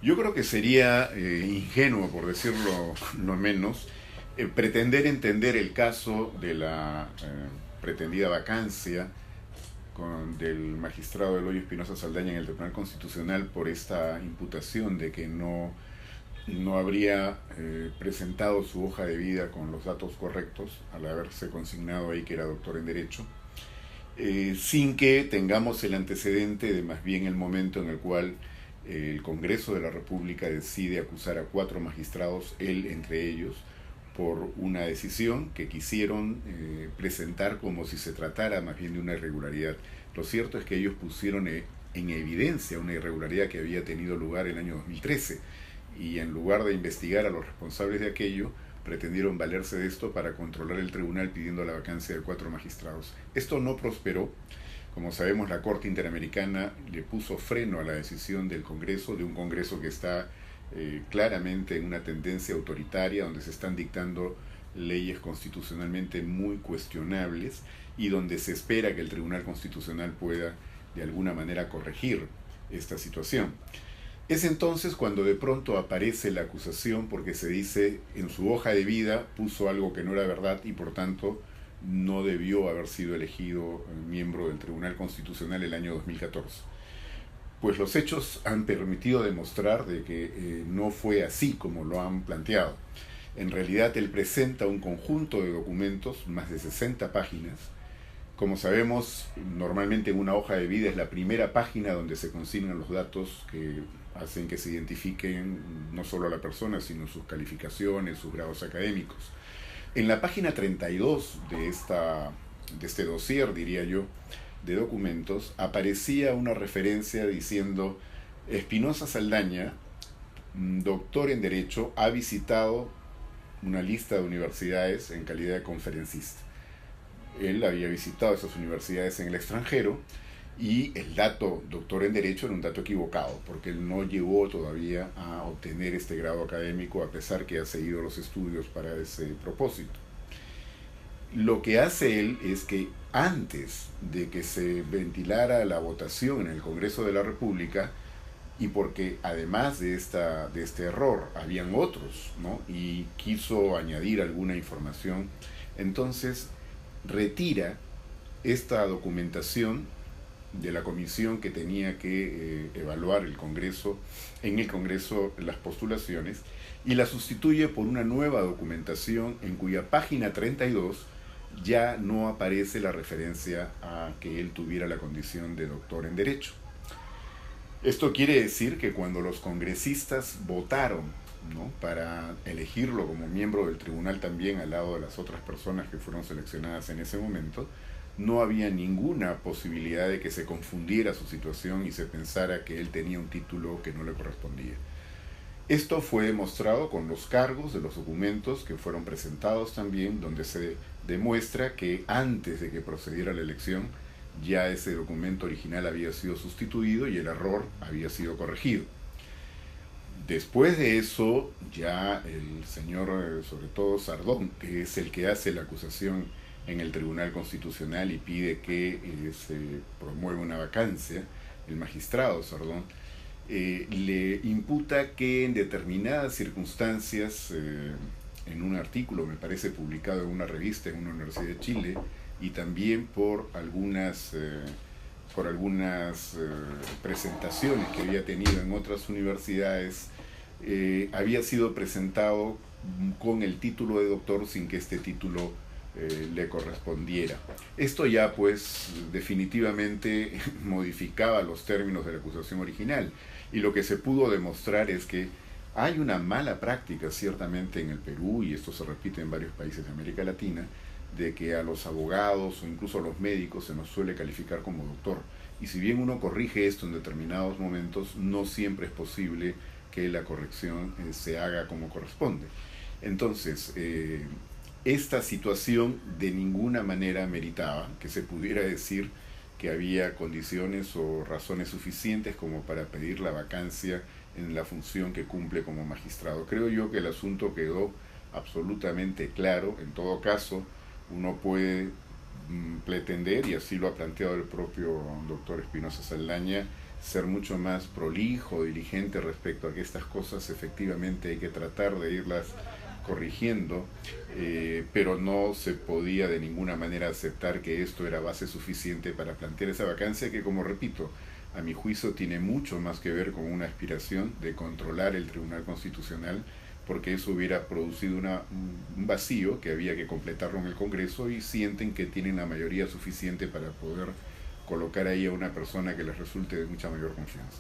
Yo creo que sería ingenuo, por decirlo lo menos, pretender entender el caso de la pretendida vacancia del magistrado Eloy Espinosa Saldaña en el Tribunal Constitucional por esta imputación de que no habría presentado su hoja de vida con los datos correctos al haberse consignado ahí que era doctor en Derecho, sin que tengamos el antecedente de más bien el momento en el cual el Congreso de la República decide acusar a 4 magistrados, él entre ellos, por una decisión que quisieron presentar como si se tratara más bien de una irregularidad. Lo cierto es que ellos pusieron en evidencia una irregularidad que había tenido lugar en el año 2013 y en lugar de investigar a los responsables de aquello, pretendieron valerse de esto para controlar el tribunal pidiendo la vacancia de 4 magistrados. Esto no prosperó. Como sabemos, la Corte Interamericana le puso freno a la decisión del Congreso, de un Congreso que está claramente en una tendencia autoritaria, donde se están dictando leyes constitucionalmente muy cuestionables y donde se espera que el Tribunal Constitucional pueda de alguna manera corregir esta situación. Es entonces cuando de pronto aparece la acusación porque se dice en su hoja de vida puso algo que no era verdad y por tanto no debió haber sido elegido miembro del Tribunal Constitucional el año 2014. Pues los hechos han permitido demostrar de que no fue así como lo han planteado. En realidad él presenta un conjunto de documentos, más de 60 páginas. Como sabemos, normalmente en una hoja de vida es la primera página donde se consignan los datos que hacen que se identifiquen no solo a la persona, sino sus calificaciones, sus grados académicos. En la página 32 de este dossier, diría yo, de documentos, aparecía una referencia diciendo Espinosa Saldaña, doctor en Derecho, ha visitado una lista de universidades en calidad de conferencista. Él había visitado esas universidades en el extranjero y el dato doctor en Derecho era un dato equivocado, porque él no llegó todavía a obtener este grado académico a pesar que ha seguido los estudios para ese propósito. Lo que hace él es que antes de que se ventilara la votación en el Congreso de la República, y porque además de este error habían otros, ¿no? Y quiso añadir alguna información, entonces retira esta documentación de la comisión que tenía que evaluar el Congreso, en el Congreso las postulaciones, y la sustituye por una nueva documentación en cuya página 32 ya no aparece la referencia a que él tuviera la condición de doctor en Derecho. Esto quiere decir que cuando los congresistas votaron, ¿no?, para elegirlo como miembro del tribunal también al lado de las otras personas que fueron seleccionadas en ese momento, no había ninguna posibilidad de que se confundiera su situación y se pensara que él tenía un título que no le correspondía. Esto fue demostrado con los cargos de los documentos que fueron presentados también, donde se demuestra que antes de que procediera la elección ya ese documento original había sido sustituido y el error había sido corregido. Después de eso, ya el señor, sobre todo Sardón, que es el que hace la acusación en el Tribunal Constitucional y pide que se promueva una vacancia, el magistrado Sardón, le imputa que en determinadas circunstancias, en un artículo, me parece publicado en una revista en una universidad de Chile, y también por algunas presentaciones que había tenido en otras universidades, había sido presentado con el título de doctor sin que este título le correspondiera. Esto ya pues definitivamente modificaba los términos de la acusación original, y lo que se pudo demostrar es que hay una mala práctica ciertamente en el Perú, y esto se repite en varios países de América Latina, de que a los abogados o incluso a los médicos se nos suele calificar como doctor, y si bien uno corrige esto en determinados momentos, no siempre es posible que la corrección se haga como corresponde. Entonces, esta situación de ninguna manera meritaba que se pudiera decir que había condiciones o razones suficientes como para pedir la vacancia en la función que cumple como magistrado. Creo yo que el asunto quedó absolutamente claro. En todo caso, uno puede pretender, y así lo ha planteado el propio doctor Espinosa Saldaña, ser mucho más prolijo, diligente respecto a que estas cosas efectivamente hay que tratar de irlas corrigiendo, pero no se podía de ninguna manera aceptar que esto era base suficiente para plantear esa vacancia que, como repito, a mi juicio tiene mucho más que ver con una aspiración de controlar el Tribunal Constitucional, porque eso hubiera producido un vacío que había que completarlo en el Congreso, y sienten que tienen la mayoría suficiente para poder colocar ahí a una persona que les resulte de mucha mayor confianza.